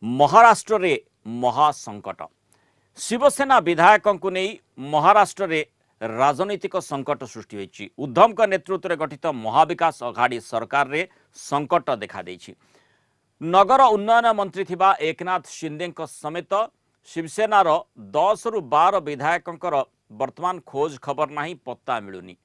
महाराष्ट्र रे महासंकट शिवसेना विधायकों को नहीं महाराष्ट्र रे राजनीतिक संकट सृष्टि होइछि। उद्धव का नेतृत्व में गठित महाविकास अघाड़ी सरकार रे संकट देखा देइछि। नगर उन्नयन मंत्री थिबा एकनाथ शिंदे समेत शिवसेनार 10 रु 12 विधायकों वर्तमान खोज खबर नहीं, पत्ता मिलुनी।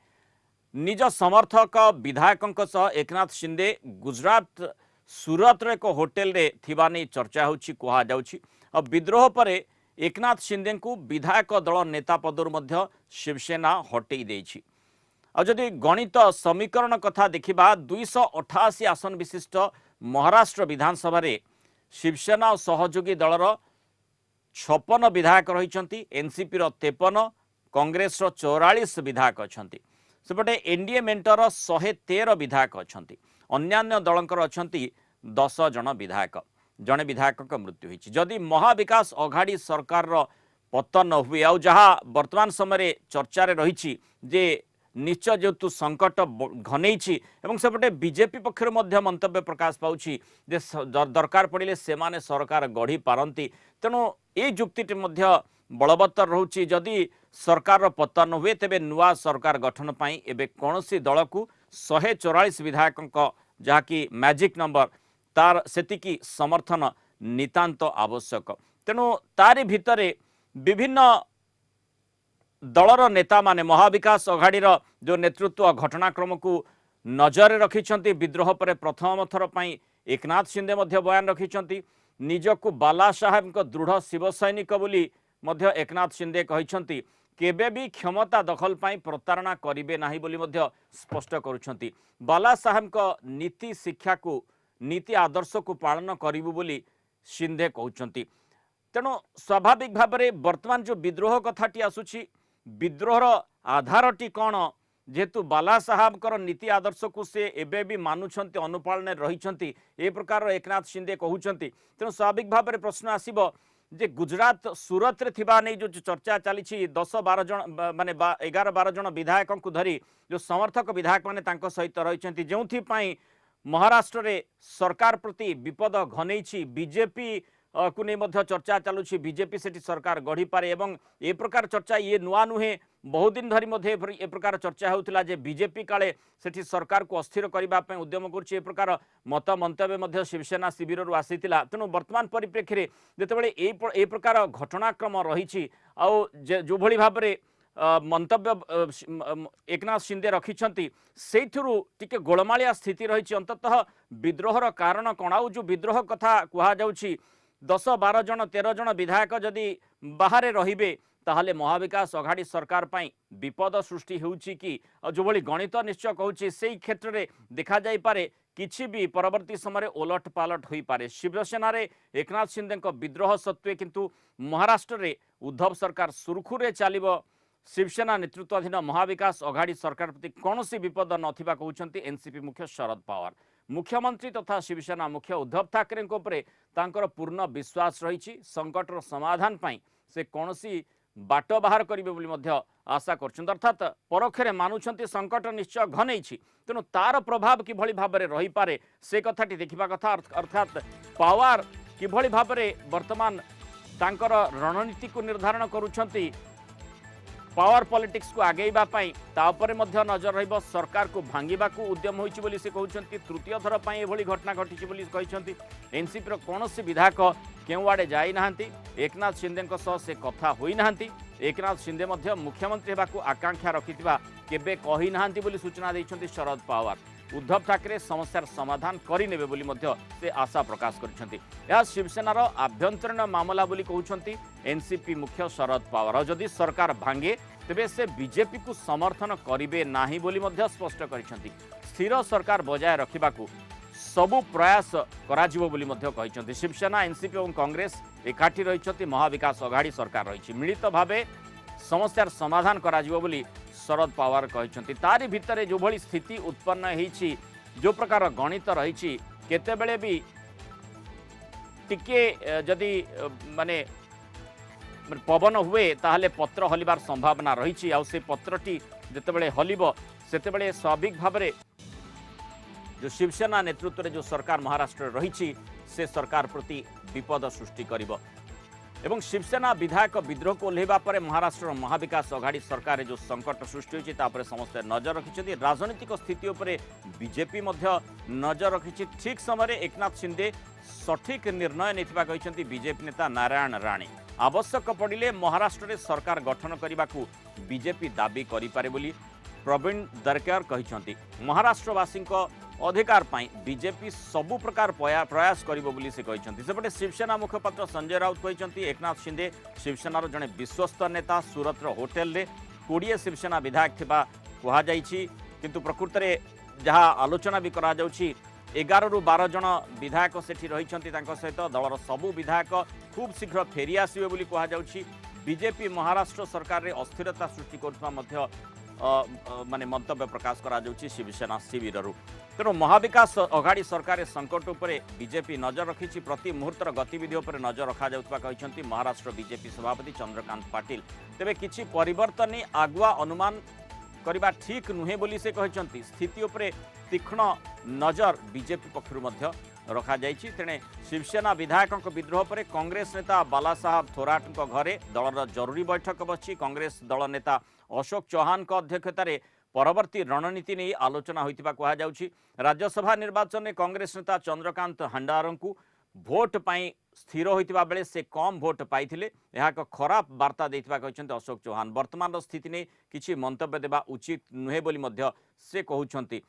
निज समर्थक विधायकों सह एकनाथ शिंदे गुजरात सूरत एक होटेल रे थिबा नहीं चर्चा होछि कहा जाउछि। अब विद्रोह पर एकनाथ शिंदे को विधायक दल नेता पदर मध्य शिवसेना हटई देछि। और जदि गणित समीकरण कथा देखिबा 288 आसन विशिष्ट महाराष्ट्र विधानसभा रे शिवसेना और सहयोगी दलर 56 विधायक रही, एनसीपी 53, कांग्रेस 44 विधायक अच्छा, सेपटे एनडीए मेंटर 113 विधायक अच्छा, अन्यान्य दलंकर अच्छा 10 जन विधायक। जड़े विधायक मृत्यु होती। जदि महाविकास अघाड़ी सरकार पतन हुए आ जहाँ वर्तमान समय चर्चा रही जे निश्चय जेतु संकट घनई सेपटे बीजेपी पक्षर मंतव्य प्रकाश पाउछि जे दरकार पड़े से माने सरकार गढ़ी पारती। तेणु ये जुक्ति बलवत्तर रोचे। जदि सरकार पतन हुए तेबे नुआ सरकार गठन पाई एबे कौनसी दल को 144 विधायकों जहाँकि मैजिक नंबर तार सेतिकी समर्थन नितांत आवश्यक। तेणु तारी भितरे विभिन्न दलर नेता माने महाविकास अघाड़ीर जो नेतृत्व घटनाक्रम को नजर रखिछंती। विद्रोह पर प्रथम थर पई एकनाथ शिंदे मध्य बयान रखिछंती। निजको बाला साहेब को दृढ़ शिवसैनिक बोली मध्य एकनाथ शिंदे कहिछंती। केबे भी क्षमता दखल पाई प्रतारणा करिवे नाही बोली मध्य स्पष्ट करुछंती। बाला साहेब को नीति शिक्षा को नीति आदर्श को पालन करिवु बोली शिंदे कहउछंती। तेणु स्वाभाविक भाव में वर्तमान जो विद्रोह कथाटी आसुछि विद्रोहर आधारटी कौन जेहेतु बाला साहब नीति आदर्श को से एबे भी मानुछंती, अनुपालन रहिछंती ए प्रकार एकनाथ शिंदे कहउछंती। तेणु स्वाभाविक भाव में प्रश्न आसीबो जे गुजरात सूरत रे थिबा नहीं जो चर्चा चली 10-12 जन माने 11-12 जन विधायकों को धरी जो समर्थक विधायक माने तांको सहित रहिछंती, जोंथि पई महाराष्ट्र रे सरकार प्रति विपद घनई बीजेपी को नहीं मध्य चर्चा चलुछि। बीजेपी सेठी सरकार गढ़ी पारे एवं ए प्रकार चर्चा ये नुआ नुहे बहुत दिन धरी मध्य ए प्रकार चर्चा होउथिला जे बीजेपी काले सेठी सरकार को अस्थिर करबा पय उद्यम करछि। ए प्रकार मत मंतव्य मध्य शिवसेना शिविर रु आसीतिला। तेणु वर्तमान परिप्रेक्षी रे जेतेबेले ए प्रकार घटनाक्रम रहिछि आ जो भली भाबरे मंतव्य एकनाथ शिंदे रखिछंती सेठुरु टिके गोलमालिया स्थिति रही। अंततः विद्रोहर कारण कौन आउ जो विद्रोह कथा कहा जाउछि 10-12 जन 13 जन विधायक जदि बाहर रहिबे ताहले महाविकास अघाड़ी सरकार पाई विपद सृष्टि होउछि कि जो भली गणित निश्चय कहउछि सेही क्षेत्र रे देखा जाई पारे किछि भी परवर्ती समय ओलट पालट होई पारे। शिवसेना रे एकनाथ शिंदे विद्रोह सत्वे किंतु महाराष्ट्र रे उद्धव सरकार सुरखुरे चलिबो। शिवसेना नेतृत्वाधीन महाविकास अघाड़ी सरकार प्रति कौन विपद नथिबा कहउछंती एनसीपी मुख्य शरद पवार। मुख्यमंत्री तथा शिवसेना मुख्य उद्धव ठाकरे तांकर पूर्ण विश्वास रही। संकटर समाधान पाई से कौन बाट बाहर करेंगे बोली मध्य आशा कर। अर्थात परोक्षरे मानुछंती संकट निश्चय घनई तेणु तार प्रभाव किभली भाव में रही पारे से कथाटी देखा कथा। अर्थात पवार किभली भाव में वर्तमान तांकर रणनीति को निर्धारण करुछंती पावर पॉलिटिक्स को आगेबा पाई तापर मध्य नजर रहिबो। सरकार को भांगिबा को उद्यम होइछि बोली से कहउछंती। तृतीय थर पाई एभली घटना घटिछि बोली कहउछंती। एनसीपी रो कोनोसी विधायक केउ आडे जाई नाहंती, एकनाथ शिंदे सह से कथा होई नाहंती। एकनाथ शिंदे मध्य मुख्यमंत्री हेबाकू आकांक्षा रखिथिबा केबे कहि नाहंती बोली सूचना दैछंती शरद पवार। उद्धव ठाकरे समस्यार समाधान करिनेबे बोली मध्य से आशा प्रकाश करिसंती। यह शिवसेनार आभ्यंतरीण मामला बोली कहउछंती एनसीपी मुख्य शरद पवार। जदि सरकार भांगे तेबे से बीजेपी को समर्थन करिवे नाही बोली मध्य स्पष्ट करिसंती। स्थिर सरकार बजाय रखिबाकू सबु प्रयास कराजिवो बोली मध्य कहिसंती। शिवसेना एनसीपी और कांग्रेस एकाठी रहिसंती, महाविकास अघाड़ी सरकार रहिछि, मिलित भावे समस्यार समाधान कराजिवो बोली शरद पवार कहते। तारी भितर जो भली स्थिति उत्पन्न होइछि, जो प्रकार गणित रही केतेबेले भी टिके जदि माने पवन हुए ताहले पत्र हलिबार संभावना रही। आ से पत्रटी जेतेबेले हलिबो सेतेबेले स्वाभाविक भाव में जो शिवसेना नेतृत्व में जो सरकार महाराष्ट्र रही से सरकार प्रति विपद सृष्टि करिब। एवं शिवसेना विधायक विद्रोह को ओह्लैवा पर महाराष्ट्र महाविकास अघाड़ी सरकार जो संकट सृष्टि होती समस्ते नजर रखिंट राजनीतिक स्थिति उपर बीजेपी नजर रखी। ठीक समय एकनाथ शिंदे सठिक निर्णय नहीं बीजेपी नेता नारायण राणे आवश्यक पड़े महाराष्ट्र में सरकार गठन करने को बीजेपी दाबी करें बोली प्रवीण दरकेयर कहते। महाराष्ट्रवासी अधिकार पाई बीजेपी सबु प्रकार प्रयास करिबो बोली से कहते। सेपटे शिवसेना मुखपात्र संजय राउत कहते एकनाथ शिंदे शिवसेनार जड़े विश्वस्त नेता सूरत होटेल रे 20 शिवसेना विधायक थिबा कहा जाइछि, किंतु प्रकृत में जहाँ आलोचना भी करा जाउछि 11 रु 12 जन विधायक सेठी रहिछन्ति तांको सहित दलर सबु विधायक खूब शीघ्र फेरी आसिबे बोली कहा जाउछि। बीजेपी महाराष्ट्र सरकार रे अस्थिरता सृष्टि करुवा मध्य माने मंतव्य प्रकाश करा जाउछि शिवसेना शिविररू। तेणु महाविकास अघाड़ी सरकार संकट उपरे बीजेपी नजर रखी प्रति मुहूर्तर गतिविधि उपर नजर रखा जाउतबा कहछन्ति महाराष्ट्र बीजेपी सभापति चंद्रकांत पाटिल। तेबे किछि परिवर्तन आगुआ अनुमान करबा ठीक नुहे बोली से कहछन्ति। स्थिति उपरे तीक्ष्ण नजर बीजेपी पक्षरु मध्य रखा जाइछि। तेणे शिवसेना विधायक विद्रोह पर कांग्रेस नेता बालासाहेब थोराट घरे दलर जरूरी बैठक बसी कांग्रेस दल नेता अशोक चौहान अध्यक्षतार परवर्ती रणनीति नहीं आलोचना होइतिबा कहा जाउछि। राज्यसभा निर्वाचन में कांग्रेस नेता चंद्रकांत हंडार को भोट पाई स्थिर होइतिबा बेले से कम भोट पाइथिले यह एक खराब वार्ता देइतिबा कहछन्ति अशोक चौहान। वर्तमान स्थिति ने किछि मंतव्य देबा उचित नुहे बोली मध्य से कहउछन्ति।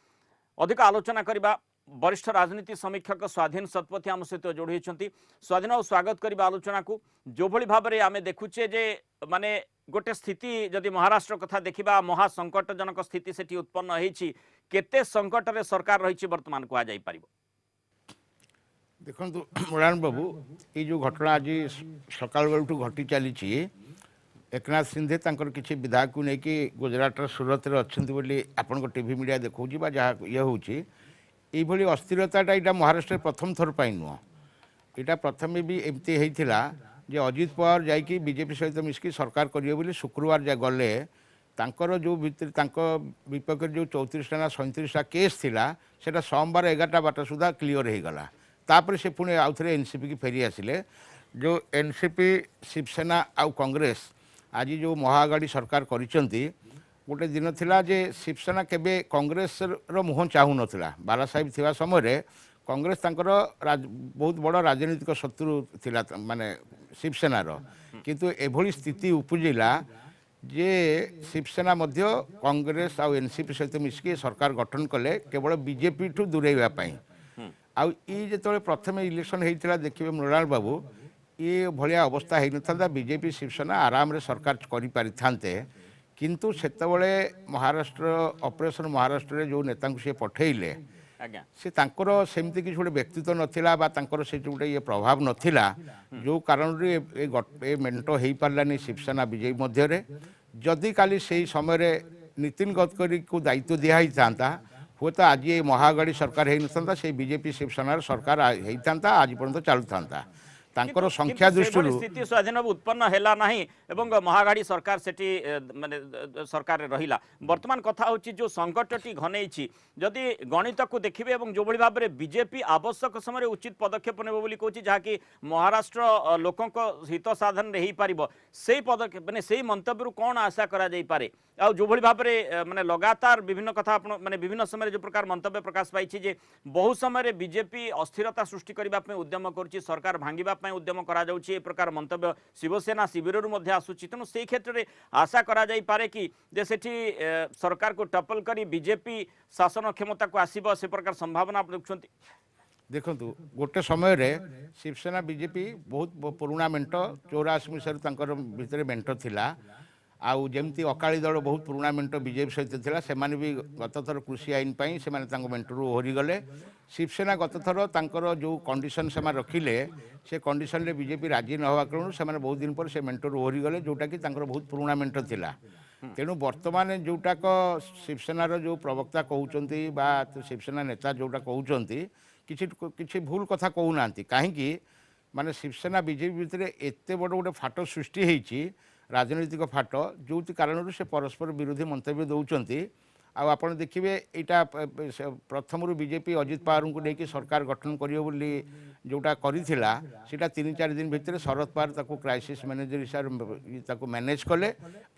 अधिक आलोचना करबा वरिष्ठ राजनीति समीक्षक स्वाधीन शतपथी आम सहित जोड़ी होती। स्वाधीन और स्वागत करबा आलोचना को जो भली भाव में आम देखुचे जे माने गोटे स्थिति जदि महाराष्ट्र कथा देखा महासंकटजनक स्थिति सेठी उत्पन्न होईछि केते संकट रे सरकार रही वर्तमान कहा जाई परिबो। देखो मुरान बाबू ये जो घटना आज सकाल बेलू घटी चली एकनाथ शिंदे किसी विधायक को लेकिन गुजरात सूरत रे अच्छी बोली आपण टीवी मीडिया देखा जहाँ ये हूँ ये अस्थिरताटा यहाँ महाराष्ट्र प्रथम थर पर नुह यहाँ प्रथम भी एमती होता जे अजित पवार जाकि बीजेपी सहित मिसिकी सरकार करेंगे बोली शुक्रवार जा गले तांकर जो विपक्ष जो 34टा ना 37टा केस थिला सेटा सोमवार 11टा बाट सुधा क्लियर हो गला। तापर से पुणे आउ थे एनसीपी की फेरी आसिले जो एनसीपी शिवसेना आउ कांग्रेस आज जो महाआघाड़ी सरकार करिसेंती गोटे दिन थिला जे शिवसेना केबे कांग्रेस रो मुह चाहू नथिला। बाला साहेब थिबा समय कांग्रेस तांकर बहुत बड़ राजनीतिक शत्रु थिला माने शिवसेनार, किंतु एभली स्थिति उपजिला जे शिवसेना मध्य कांग्रेस आउ एनसीपी सहित मिसिकी सरकार गठन कले केवल बीजेपी ठू दूरेवा पाई। आउ ये जो प्रथम इलेक्शन होता देखिए मृणाल बाबू ये भाया अवस्था हो ना बीजेपी शिवसेना आराम रे सरकार करें, किंतु सेतबले महाराष्ट्र ऑपरेशन महाराष्ट्र जो नेता सी पठेले से तांकर सेमती किसी गोटे व्यक्तित्व नथिला बा तांकर से गोटे ये प्रभाव नथिला जो कारण ए मेंट हो पारानी शिवसेना बीजेपी मध्य जदि काली से समय नितिन गडकरी को दायित्व दिखाई था हुए तो आज ये महाआघाड़ी सरकार होता से बीजेपी शिवसेना सरकार होता आज पर्यंत चलू था तांकर संख्या दृष्टि स्थिति स्वाधीन उत्पन्न हैला नाही एवं महाआघाड़ी सरकार सेठी माने सरकार रहिला। वर्तमान कथा होची जो संकटटी घनेइछि जदि गणित को देखिबे एवं जो बड़ी भाव में बीजेपी आवश्यक समय उचित पदक्षेप नेबो बोली कहछि जहा कि महाराष्ट्र लोकंक हित साधन रे ही पारिबो सेही पदक्षेप माने सेही मंतव्य कोन आशा करा जाई पारे। आ जो भली भाव में माने लगातार विभिन्न कथा माने विभिन्न समय जो प्रकार मंतव्य प्रकाश पाई जे बहु समय बीजेपी अस्थिरता सृष्टि करने उद्यम करुच्ची सरकार भांगिबा उद्यम करा जाउछि ए प्रकार मंतव्य शिवसेना शिविररू मध्य आसुछि। तेणु से क्षेत्र में आशा करा जाई पारे कि जे सेठी सरकार को टपल करी बीजेपी शासन क्षमता को आसीबो से प्रकार संभावना आप देखुछन्ति। देखु गोटे समय रे शिवसेना बीजेपी बहुत पुराना मेंट 84 मसीह भितर मेंट थिला आउ जमती अकाली दल बहुत पुराना मेंट बीजेपी सहित थिला सेमाने भी गत थर कृषि आईन पाई सेमाने तांको मेंटरू ओहरी गले। शिवसेना गत थर तांकर जो कंडीशन से रखिले से कंडीशन रे बीजेपी राजी न होवा कारण से बहुत दिन पर से मेंटरू ओहरी गले जोटा कि तांकर बहुत पुराना मेंट थिला। तेणु वर्तमान जोटाक शिवसेनार जो प्रवक्ता कहउचंती बा शिवसेना नेता जोटा कहउचंती किछि भूल कथा कहूना कहीं माने शिवसेना बीजेपी भितर एते बड़ गोटे फाट सृष्टि होईछि राजनीतिक फाट जो कारण से परस्पर विरोधी मंतव्य दौरान आपण देखिए यहाँ प्रथम बीजेपी अजित पवार को लेकिन सरकार गठन करी जोटा करा सीटा 3-4 दिन भितर शरद पवार ताको क्राइसिस मैनेजर हिसाब से मैनेज कले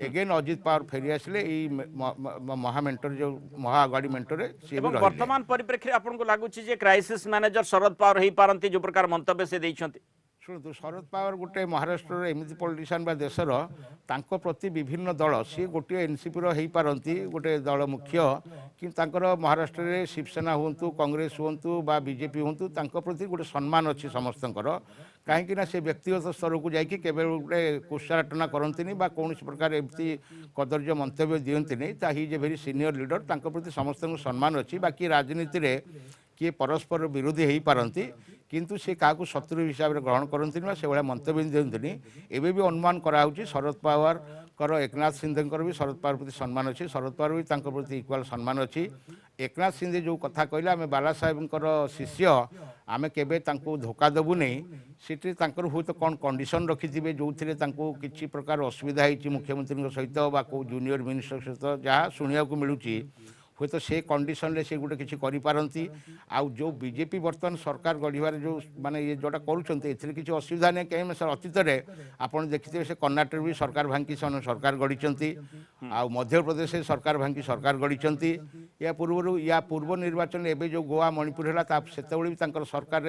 एगेन अजित पवार फेरी आसिले महामेंटर जो महाअगाड़ी मेंटर सी एवं वर्तमान परिप्रेक्षी आपको लगुच क्राइसिस मैनेजर शरद पवार हो पारती जो प्रकार मंतव्य से देइछंती शुणु शरद पवार गोटे महाराष्ट्र एमती पॉलिटिशियन बा देशर तांको प्रति विभिन्न दल सी गोटे एनसीपी हो पारती गोटे दल मुख्य कि महाराष्ट्र में शिवसेना हूँ कांग्रेस हूँ बा बीजेपी हूँ प्रति गोटे सम्मान अच्छी समस्तଙ୍କର कहीं से व्यक्तिगत स्तर को जाकि केवल गोटे कुशाटना करती कौन प्रकार एमती कदर्य मंतव्य दिखती he is a very senior leader प्रति समस्त सम्मान अच्छी बाकी राजनीति में किए परस्पर विरोधी हो पारती किंतु से क्या शत्रु हिसाब से ग्रहण करती से भाया मंतव्य दिखती एवं भी अनुमान कराऊँच शरद पवार कर एकनाथ सिंधे भी शरद पवार प्रति सम्मान अच्छी शरद पवार भी प्रति इक्वाल सम्मान अच्छी एकनाथ सिंधे जो कथा कहले आम बाला साहेब शिष्य आमे केबे तांको धोखा देबू नहीं सीटी हूँ तो कौन कंडीशन रखिथे जो थे किसी प्रकार असुविधा होती मुख्यमंत्री सहित कौ जूनियर मिनिस्टर सहित जहाँ शुणा मिलूँ हूँ तो से कंडीशन रे से गोटे किसी करपारती आउ जो बीजेपी बर्तमान सरकार गढ़वार जो माने ये जोटा करुँचे किसी असुविधा नहीं कहीं सर अतीत में आपड़ देखिए से कर्णाटक भी सरकार भांगी से सरकार गढ़ी आउ मध्य प्रदेश सरकार भांगी सरकार गढ़ी या पूर्व निर्वाचन एवं जो गोवा मणिपुर है से सरकार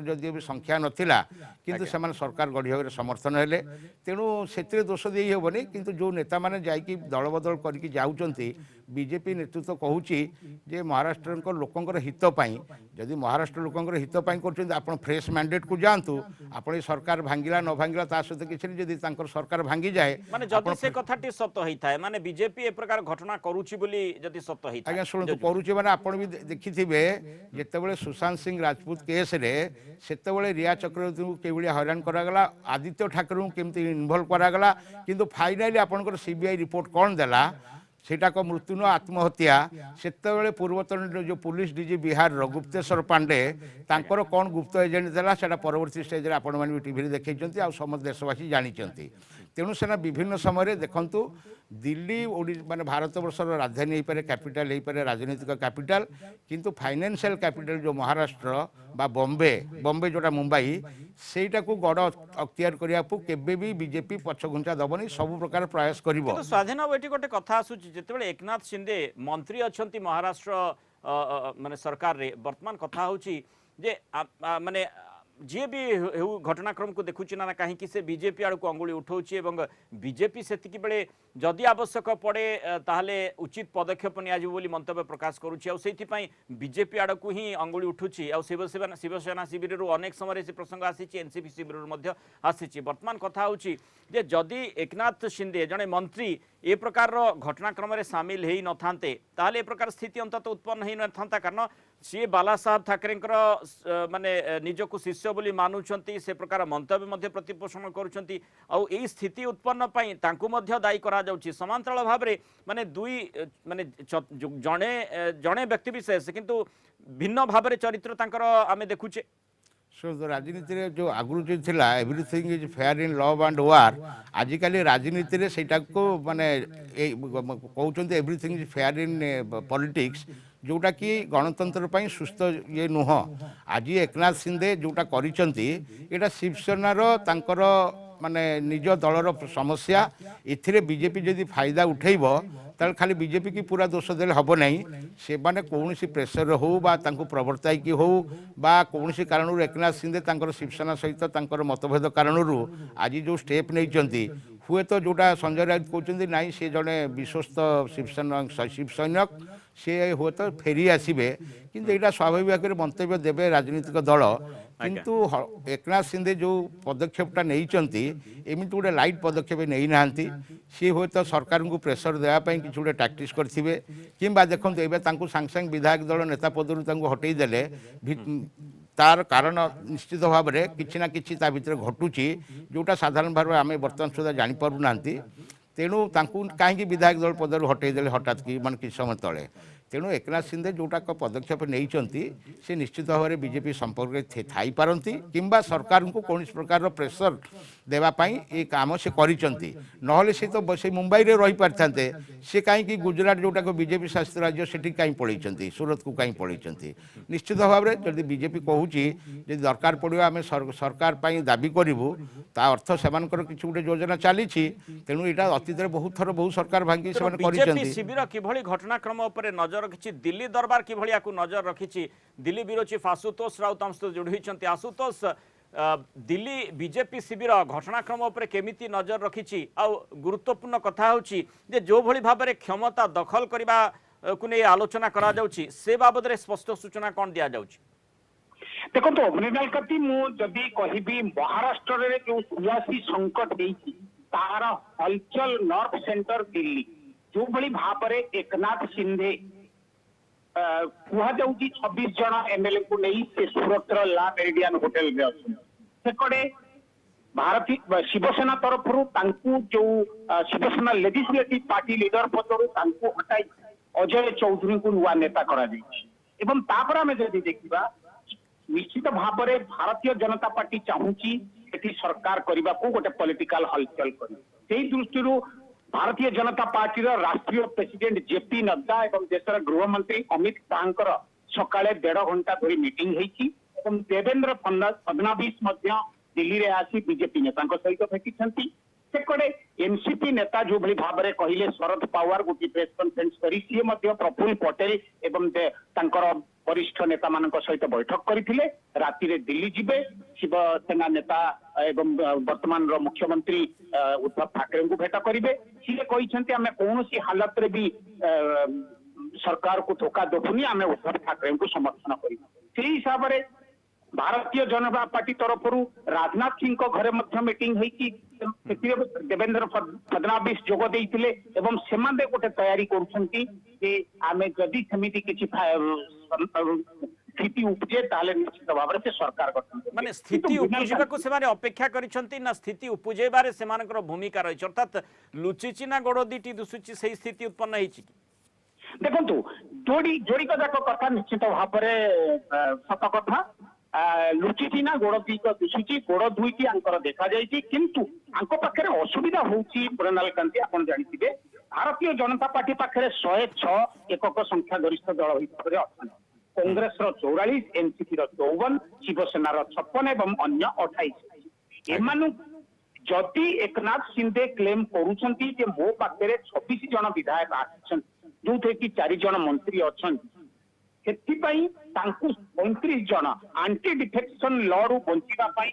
जदि भी संख्या नाला किंतु से सरकार गढ़ समर्थन है तेणु से दोष दे हेनी किंतु जो नेता मैंने जाकि दल बदल करके जाऊँच बीजेपी नेतृत्व कहूँ जे महाराष्ट्र लोकंर हितपाई जदि महाराष्ट्र लोकंर हितपाई कर फ्रेश मैंडेट को जातु आप सरकार भांगिला न भांगिला ता सहित किसी जदि सरकार भांगी जाए माने जदि से कथाटी सत्य होता है माने बीजेपी ए प्रकार घटना करूची बोली जदि सत्य होता आज्ञा शुणु करुचे माने आपण भी देखिथिबे जेतेबेले सुशांत सिंह राजपूत केस रे सेतेबेले रिया चक्रवर्ती को केवली हैरान करागला आदित्य ठाकुर को केमती इन्वॉल्व करागला किंतु फाइनली आपनकर सीबीआई रिपोर्ट कौन देला सेटा को मृत्यु न आत्महत्या सेतेबेले पूर्वतन जो पुलिस डीजी बिहार गुप्तेश्वर पांडे तांकर कौन गुप्त एजेंट देला सेटा परवर्ती स्टेज रे आपण माने टीवी देखैछंती आ समस्त देशवासी जानिछंती तेणु सेना विभिन्न समय देखंतु दिल्ली माने भारतवर्षर राजधानी हो पारे कैपिटल हो पारे राजनीतिक कैपिटल किंतु फाइनेंशियल कैपिटल जो महाराष्ट्र बा बॉम्बे जोटा मुंबई सेटा को गड़ अख्तियार करने को केबे भी बीजेपी पछघुंचा दबनी सब प्रकार प्रयास करिवो स्वाधीन बेटी गोटे कथा आसुची जेतेबेले एकनाथ शिंदे मंत्री अछंती महाराष्ट्र माने सरकार रे वर्तमान कथा होची जे माने जी भी घटनाक्रम को देखुची ना कहीं से बीजेपी आड़ को अंगुली उठाऊँच बीजेपी से बेले जदि आवश्यक पड़े ताहले उचित पदक्षेप नि मंतव्य प्रकाश करुच्ची आईपाई बीजेपी आड़ को ही अंगुली उठुची आ शिवसेना शिविर अनेक समय से प्रसंग आसी एनसीपी शिविर आसी वर्तमान कथा होची जे जदि एकनाथ शिंदे जड़े मंत्री ए प्रकार घटनाक्रम में सामिल हो न थांते ताहले ए प्रकार स्थिति अंतत उत्पन्न हो न था कारण सी बाला साहब ठाकरे माने निजक शिष्य बोली मानुछंती से प्रकार मंतव्य प्रतिपोषण करुछंती आ एई स्थिति उत्पन्न पई तांकु मध्य दायी करा जाउची समांतराल भाव में माने दुई माने जणे जणे व्यक्ति विशेष किंतु भिन्न भाव में चरित्र तांकर आमे देखुचे राजनीति रे जो आगुरी जो थिला everything is fair in love and war आजिकल राजनीति रे सेटा को माने कहउछंती everything is fair in politics जोटा कि गणतंत्र ପାଇଁ सुस्थ ये नुह आज एकनाथ शिंदे जोटा करिसंती एटा शिवसेनार तांकर माने निज दलर समस्या एथिरे बीजेपी जदि फायदा उठेब ताल खाली बीजेपी की पूरा दोष देले हबो नहीं से माने कोनोसी प्रेशर हो बा तांको प्रवर्ताई की हो बा कोनोसी कारणरू एकनाथ शिंदे तांकर शिवसेना सहित तांकर मतभेद कारणरू आज जो स्टेप नहीं चंती हुए तो जोटा संजय राउत कहते नाई सी जड़े विश्वस्त शिवसेना शिवसैनिक सी हुए तो फेरी आसबे किंतु यहाँ स्वाभाविक भाव में मंतव्य देवे राजनीतिक दल किंतु एकनाथ शिंदे जो पदक्षेपटा नहीं एमती गोटे लाइट पदक्षेप नहीं ना सी हुए तो सरकार को प्रेसर देवाई कि गोटे टाक्टिक्स करेंगे कि देखो एवं सांगे सांगे विधायक दल नेता पदर हटईदे तार कारण निश्चित भाव में किसी ना कि भर घटुची जोटा साधारण भाव आम बर्तमान सुधा जापना तेणु कहीं विधायक दल पदर हटईदे हठात कि मान किसी समय तले तेणु एकनाथ शिंदे जोटाक पदक्षेप नहीं से निश्चित भाव में बीजेपी संपर्क थी पारती किंबा सरकार को कौन प्रकार प्रेसर देवाई ये काम से करिसेंती नहले से तो से मुंबई रे रही पारिथांते से कहीं गुजरात जोटाक बीजेपी शासित राज्य से कहीं पलैंती सूरत को कहीं पलैंती निश्चित भाव में जब बीजेपी कहूँ जब दरकार पड़ो आम सरकार दाबी करूँ ता अर्थ से किसी गोटे योजना चली तेणु यहाँ अतीत बहुत थर बहुत सरकार भांगी से बीजेपी शिविर किभଳି घटनाक्रम उपर नजर रखी दिल्ली दरबार किभଳି याकू नजर रखी दिल्ली ब्यूरो चीफ आशुतोष राउत आम सहित जोड़ी होती आशुतोष दिल्ली बीजेपी शिविर घटनाक्रम उपर केमिति नजर रखी गुरुत्वपूर्ण कथा होची जे जो भली भाव में क्षमता दखल करने को नहीं आलोचना करा जाउची से बाबद रे स्पष्ट सूचना कौन दिया जाउची देखो मृणाल कति मुझे कहबी महाराष्ट्र रे जो सियासी संकट होती तार हलचल नॉर्थ सेंटर दिल्ली जो भली भाव में एकनाथ शिंदे कहुची 26 जन एमएलए को नहीं से सूरत ला मेरिडियन होटेल में अच्छे भारतीय शिवसेना तरफ जो शिवसेना लेजिस्लेटिव पार्टी लीडर पदर हटाई अजय चौधरी को नुआ नेता कर देखा निश्चित भाव में भारतीय जनता पार्टी चाहूँगी एटी सरकार करने को गोटे पॉलिटिकल हलचल कर दृष्टि भारतीय जनता पार्टी राष्ट्रीय प्रेसिडेंट जेपी नड्डा एवं देशर गृहमंत्री अमित शाह सकाळे 1.5 घंटा धरी मीटिंग होती देवेंद्र फडणवीस दिल्ली रे आसी बीजेपी नेता सहित भेटी सेकड़े एनसीपी नेता जो भली भाव में कहले शरद पवार गोटे प्रेस कॉन्फ्रेंस करी सी प्रफुल्ल पटेल एवं वरिष्ठ नेता मान सहित बैठक करते राति रे दिल्ली जिबे शिवसेना नेता एवं वर्तमान मुख्यमंत्री उद्धव ठाकरे को भेट करेंगे सी कहते आम कौन सी हालत रे भी सरकार को धोखा देबुनी आम उद्धव ठाकरे को समर्थन कर हिसाब से भारतीय जनता पार्टी तरफ राजनाथ सिंह घरे मीटिंग होती देवेंद्र फडणवीस जोग देते एवं से गोटे तैयारी करें जदि सेमती किसी स्थिति उपजे ताले निश्चित भाव में सरकार गठन माने स्थिति उपजेबा को से अपेक्षा करिसंती ना स्थिति उपजेबारे सेमानकर भूमिका रही अर्थात लुचिची ना गोड़ दीटी दुसुची सही स्थिति उत्पन्न होईची देखो जोड़िक जाक कथा निश्चित भाव में सत कथा लुचिची ना गोड़ दीक दुसुची गोड़ दुईटी आंकर देखा जाइए किंतु आंक पाखे असुविधा होची मृणाल कांति आप जानते भारतीय जनता पार्टी पाखे 106 एकक संख्या गरिष्ठ दल हिसाब से अच्छा कांग्रेस 44 एनसीपी 54 शिवसेना 56 एवं अन्य 28 एमानु जदि एकनाथ शिंदे क्लेम करुछंती जे मो पाखे 26 जन विधायक आछन जो थे कि 4 जन मंत्री अच्छन सेथिपाई तांकु 35 जन एंटी डिफेक्शन लॉ रु बंचिबा पाई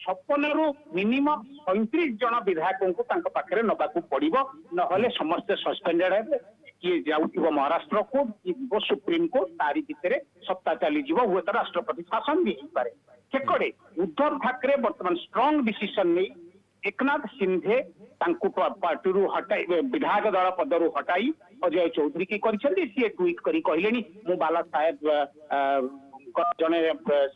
56 रु मिनिमम 35 जन विधायकों को तांको पाखरे नबाकू पड़िबो नहले समस्त सस्पेंडेड हेबे किए जाउथिबो महाराष्ट्र को कि सुप्रीम कोर्ट तारी भितर सत्ता चली जीवो हुए तो राष्ट्रपति शासन भी पारे केकड़े उद्धव ठाकरे वर्तमान स्ट्रांग डिसीजन नहीं एकनाथ शिंदे तांकु पार्टी हटाई विधायक दल पदर हटाई अजय चौधरी की सी ट्वीट करी कहले मु बाला साहेब जने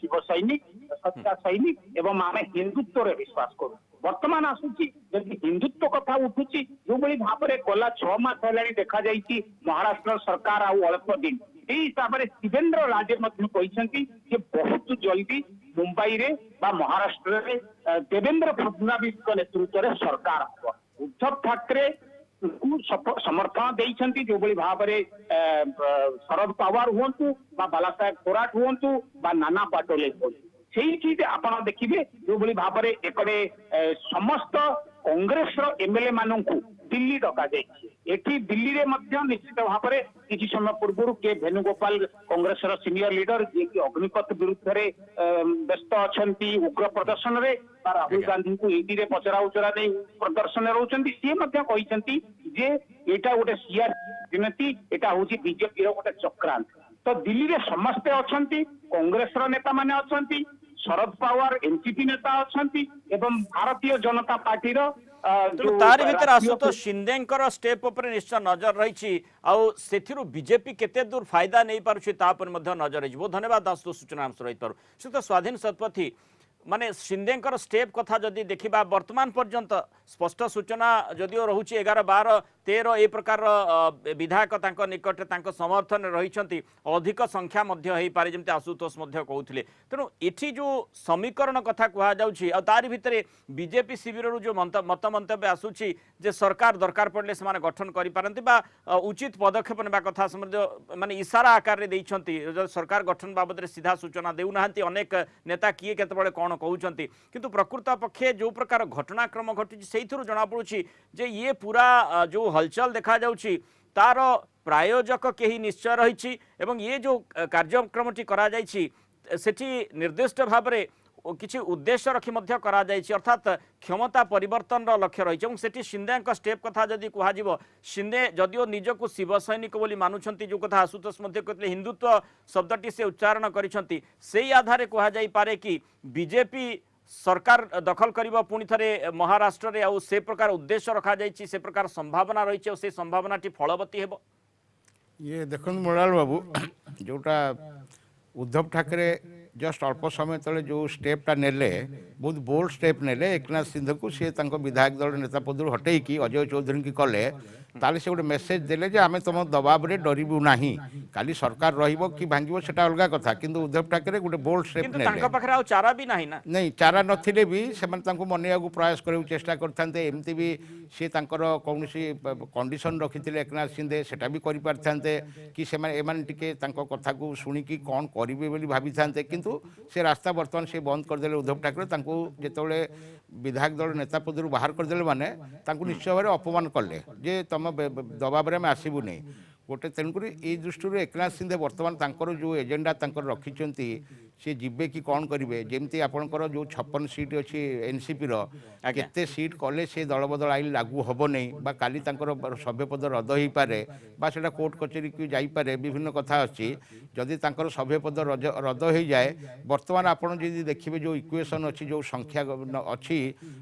शिव सैनिक सच्चा सैनिक एवं आम हिंदुत्व रे विश्वास करूँ वर्तमान आसूची जदि हिंदुत्व कथा उठुची जो भली भाव में गला 6 मास है देखा जाइए महाराष्ट्र सरकार आउ अल्प दिन यही हिसाब से शिवेंद्र राजे बहुत जल्दी मुंबई रे बा महाराष्ट्र रे देवेंद्र फडणवीस नेतृत्व रे सरकार हम उद्धव ठाकरे समर्थन देइछंती जो भली भाव में शरद पवार हुंतु बा बालासाहेब थोराट हुंतु बा नाना पाटोले सेही चीज आपण देखिबे जो भली भाव में एकड़े समस्त कांग्रेस एमएलए मानू दिल्ली डका एठी दिल्ली रे मध्य निश्चित भाव में किसी समय पूर्व के वेणुगोपाल कांग्रेस सीनियर लीडर जी की अग्निपथ विरुद्ध रे व्यस्त अछंती उग्र प्रदर्शन रे राहुल गांधी को ईडी रे पचरा उचरा नहीं प्रदर्शन रहउछंती सी मध्य कहिसंती जे एटा गोटे सीआर राजनीति एटा होची बीजेपी रो गोटे चक्रांत तो दिल्ली रे समस्त अछंती कांग्रेस रो नेता माने अछंती शरद पवार एनसीपी नेता अछंती एवं भारतीय जनता पार्टी रो तार भीतर आशुतोष शिंदेकर स्टेप उपर निश्चय नजर रही बीजेपी केते दूर फायदा नहीं पारुछि ता पर मध्य नजर रही बहुत धन्यवाद आशुतोष सूचना रही पारु स्वाधीन शतपथी माने शिंदेकर स्टेप कथा जदि देखा वर्तमान पर्यंत स्पष्ट सूचना जदिओ रोचे 11, 12, 13 ए प्रकार विधायक निकट समर्थन रही अधिक संख्या पारे जमी आशुतोष कहते तेणु ये जो समीकरण कथा कहुच्छी तारि भितर बीजेपी शिविर जो मत मंतव्य आसूची जे सरकार दरकार पड़े से गठन करें उचित पदक्षेप ने कथा माने इशारा आकार में सरकार गठन बाबद सीधा सूचना देना अनेक नेता किए केतबेले कौन कहते किंतु प्रकृत पक्षे जो प्रकार घटनाक्रम घटी से जना पड़ी जे ये पूरा जो हलचल देखा जाउछि तार प्रायोजक केही निश्चय रही एवं ये जो कार्यक्रमटी करा जाइछि सेठी निर्दिष्ट भाव में किसी उद्देश्य रखी करा जाइछि अर्थात क्षमता परिवर्तन लक्ष्य रही सेठी शिंदे स्टेप कथा जदि कह शिंदे जदिओ निजक शिव सैनिक बोली मानुछंती जो कथा आशुतोष कहते हिंदुत्व शब्दटी से उच्चारण करिसंती सेही आधार कह जाई पारे कि बीजेपी सरकार दखल करिबा पुणी थरे महाराष्ट्र रे आउ से प्रकार उद्देश्य रखा जाइछि से प्रकार संभावना रही से संभावनाटी फलवती हेबो। ये देखो मुराल बाबू जोटा उद्धव ठाकरे जस्ट अल्प समय तले जो स्टेपटा नेले बहुत बोल्ड स्टेप नेले एकनाथ सिंधे को सी विधायक दल नेता पदर हटेकी अजय चौधरी की कले ताले से गोटे मेसेज देले जे आमे तुम दबाव रे डरिबु नाही काली सरकार रहिबो कि भांगिबो सेटा अलगा कथा किंतु उद्धव ठाकरे गोटे बोल्ड स्टेप नेले तांका पाखरे आ चारा भी नाही ना नहीं चारा नथिले भी सेमान तांको मनेया को प्रयास करिउ चेष्टा करथांते एमती भी सी तांकर कोनोसी कंडीशन रखिथिले एकनाथ सिंधे सेटा भी करि पारथांते कि सेमान एमान टिके तांको कथा को सुनी कि कोन करिवे बोली भाबी थांते किंतु से रास्ता बर्तमान से बंद करदेले उद्धव ठाकरे तांको जेतोले विधायक दल नेता पदरू बाहर करदेले माने तांको निश्चय भाव अपमान कले जे तुम दबाव में आसबू नहीं गोटे तेणुक ये दृष्टि एकनाथ सिंधे बर्तमान तांकर जो एजेंडा तांकर रखिंट सी जीवे कि कौन करेंगे जमती आपंकर जो 56 सीट अच्छी एनसीपी केते सीट कले से दल बदल आईन लागू हम नहीं बा काली तांकर सभ्यपद रद्द हो पारे बा सेटा कोर्ट कचेरी की जापे विभिन्न कथा अच्छी जदि तांकर सभ्यपद रद्द हो जाए बर्तमान आपड़ जी देखिए जो इक्वेशन अच्छी जो संख्या अच्छी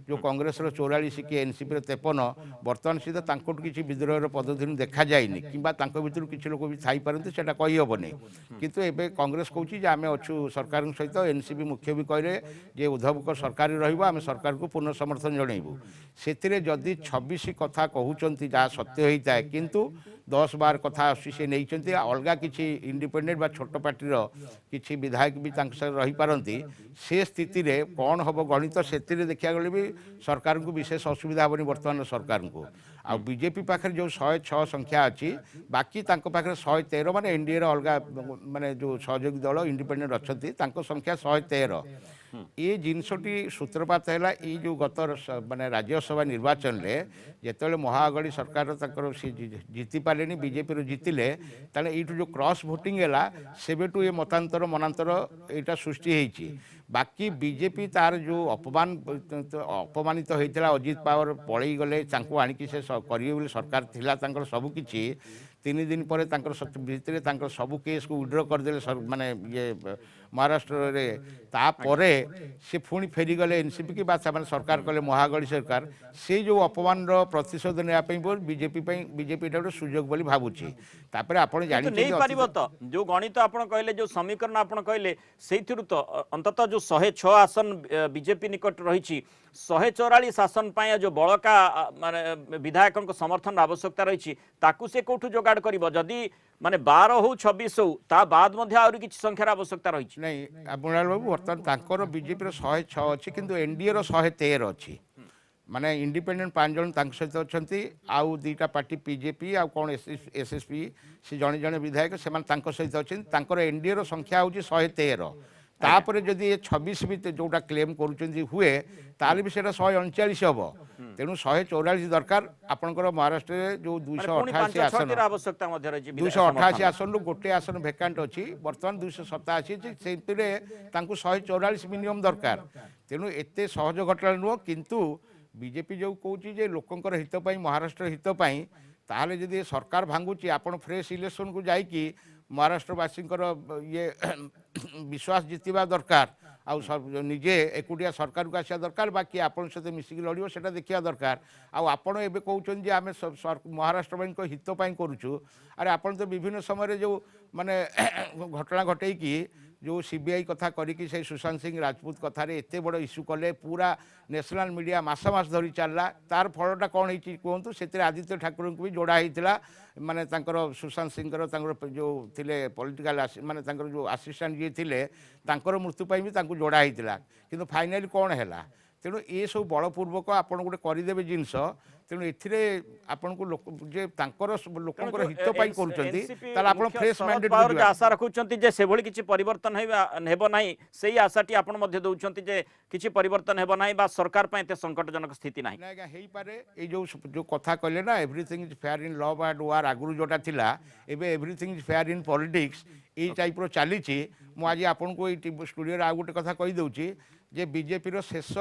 जो कांग्रेस 44 कि एनसीपी 53 बर्तमान सीधा तांको किसी विद्रोह पद्धति देखा जाए कि भितर किसी लोक भी थी पारती से कहीहबनी किंतु एबे कांग्रेस कहूँ आम अच्छू सरकार सहित एनसीपी मुख्य भी कहले जे उद्धव को सरकार रही सरकार को पूर्ण समर्थन जनइबू से जदि 26 कथा कहते जहाँ सत्य होता है किंतु 10-12 कथा से नहीं अलग किसी इंडिपेंडेंट बा छोट पार्टी किसी विधायक भी रही पारती से स्थिति रे कौन हम गणित से देखा गले भी सरकार को विशेष असुविधा हेनी बर्तमान सरकार को आ बीजेपी पाखे जो 106 संख्या अच्छी बाकी पाखे 113 माने एनडीए अलग माने जो सहयोगी दल इंडिपेंडेंट अच्छा संख्या 113 ये जिनसटी सूत्रपात है ये जो गत माने राज्यसभा निर्वाचन में जिते महाअगड़ी सरकार जीति पारे बीजेपी जीतिले ताले ये जो क्रॉस भोटिंग है सेबेटू ये मतांतर मनांतर यहाँ सृष्टि होती बाकी बीजेपी तार जो अपमानित होता अजित पवार पलि गले आणिकी से करेंगे सरकार थिला सबकि 3 दिन पर भितर सबू केस को विड्र करदे माने ये महाराष्ट्र रे तापरे से पुणी फेरीगले एनसीपी की बात सरकार कले महागढ़ी सरकार से जो अपमान प्रतिशोध नापी बीजेपी गोटे सुजोग बोली भावुची तापर आपण जानि नहीं पारिबो तो जो गणित आपण कहले जो समीकरण आपण कहले सेथिरु तो अंततः जो 106 आसन बीजेपी निकट रही 144 आसन पाए जो बड़का माने विधायकों समर्थन आवश्यकता रही ताकू से कोठू जोगाड़ करिवो जदि माने 12 हो 26 हो ता बाद मध्ये आउरी किछि संख्यार आवश्यकता रही नहीं मुराल बाबू बर्तमान तांकर बीजेपी 106 अच्छी किंतु एनडीए 113 अच्छी माने इंडिपेंडेंट 5 जन तांक सहित अच्छी आउ 2टा पार्टी बीजेपी आउ कौन एसएसपी से जड़े जड़े विधायक से सहित अच्छी तांकर एनडीए संख्या हूँ 113 तापर जदि 26 भी जोटा क्लेम कर हुए ताल भी 139 हम तेणु 144 दरकार आपंकर महाराष्ट्र जो 288 आसन 288 आसन रु गोटे आसन भैकांट अच्छी बर्तमान 287 से 144 मिनिमम दरकार तेणु एत सहज घटना नुह किंतु बीजेपी जो कौच लोकंर हितपाई महाराष्ट्र हितपाई ताहले जदि सरकार भांगुची आपण फ्रेश इलेक्शन को जाइकी महाराष्ट्रवासी ये विश्वास जितवा दरकार आउ निजे एकुटिया सरकार को आसा दरकार बाकी आपण सहित मिसिक लड़ो से देखा दरकार आपण एवं कहते आम महाराष्ट्र हितपाई करुचु अरे आपण तो विभिन्न समय जो माने घटना घटेकी जो सीबीआई कथा करिकी से सुशांत सिंह राजपूत कथार एत बड़ इश्यू कले पूरा नेशनल मीडिया मास मास धरी चलला तार फलटा कौन होती कहतु से आदित्य ठाकुर को भी जोड़ा होता माने सुशांत सिंह जो थिले पॉलिटिकल माने जो असिस्टेंट जी थे मृत्यु भी जोड़ा होता कि फाइनाली कौन है तेणु ये सब बलपूर्वक आप गोटे करदे जिनस तेणु आपन को लोक हित फ्रेश माइंडेड आशा रखुंट से भली किसी परिवर्तन हेब नाही सही आशाटी आपण मध्य दउछंती जे किसी परिवर्तन हेब नाही बा सरकार पे एते संकटजनक स्थिति नाही आज्ञा हेई पारे ए जो कथा कहले ना everything is fair in love and war आगुरु जोटा थिला एबे everything is fair in politics ए टाइप रो चलीची मु आज आपन को स्टूडियो रे आ गोटे कथा कहि दउची जे बीजेपी रो शेष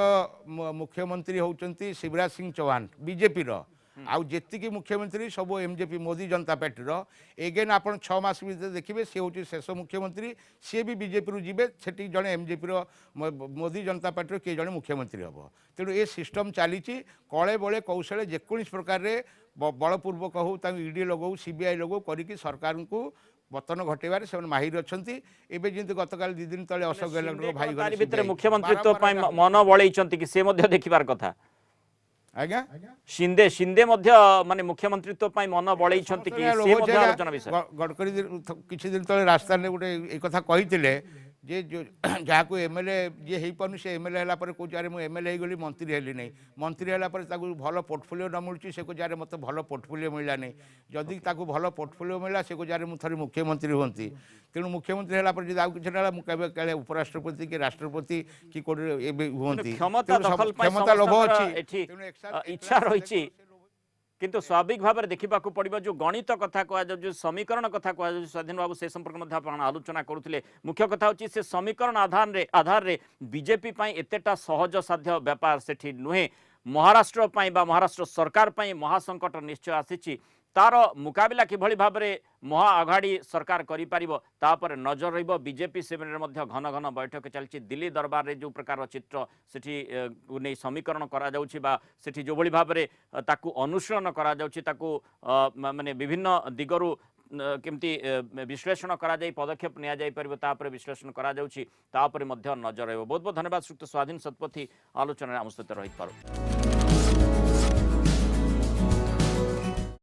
मुख्यमंत्री होउचंती शिवराज सिंह चौहान बीजेपी रो आउ जेतिकी मुख्यमंत्री सब एमजेपी मोदी जनता पार्टी रो एगेन आपन 6 मास भीतर देखिबे से होची शेष मुख्यमंत्री सी भी बीजेपी रु जिबे सेठी जणे एमजेपी रो मोदी जनता पार्टी रो के जणे मुख्यमंत्री हबो तेणु ए सिस्टम चलीची कळे बळे कौशले जेकोनिस प्रकार रे बलपूर्वक हो ईडी लगो सीबीआई लगो करिकी सरकार को पतन घटेबार से माहिर अच्छी एवं जमी गतकाल 2 दिन तले अशोक गहलोट भाई भीतर मुख्यमंत्रित्व मन बलैंती कि से देखिबार कथा आज्ञा शिंदे शिंदे माने मुख्यमंत्रित्व मन बलैंती कि से आलोचना विषय गडकरी किछि दिन तले रास्ता ने गोटे ए कथा कहिथिले जे जो जहाँ को एमएलए जी हो पानी से एमएलए है कौच यार मुझे एमएलए गली मंत्री हेली नहीं मंत्री है भल पोर्टफोलियो न मिलूँ से कौच यार मत भल पोर्टफोलियो मिलला नहीं जदि भल पोर्टफोलियो मिलला से कौच यार मुझे मुख्यमंत्री होती तेणु मुख्यमंत्री है जब आउ कि उपराष्ट्रपति कि राष्ट्रपति कि कौटे हमें क्षमता लोभ अच्छी इच्छा रही किंतु स्वाभाविक भाव में देखा पड़ो जो गणित कथा कह जो समीकरण कथा कह स्वाधीन बाबू से संपर्क आलोचना करुले मुख्य कथा हूँ से समीकरण आधार रे बीजेपी एतेटा सहज साध्य व्यापार से नुहे महाराष्ट्र महाराष्ट्र सरकार महासंकट निश्चय आसी तार मुकाबला किभली भाव में महाआघाड़ी सरकार कर नजर रही बीजेपी सेवेन घन घन बैठक चलती दिल्ली दरबार रे जो प्रकार चित्र से नहीं समीकरण करा जो भाव में ताकू अनुशीलन करा माने विभिन्न दिगरु केमती विश्लेषण करा जाई पदक्षेप निया जाई परिबो तापर विश्लेषण करा जाउछि तापर मध्य नजर रहिबो। बहुत बहुत धन्यवाद श्रीयुक्त स्वाधीन शतपथी आलोचना आम सहित रही पारो।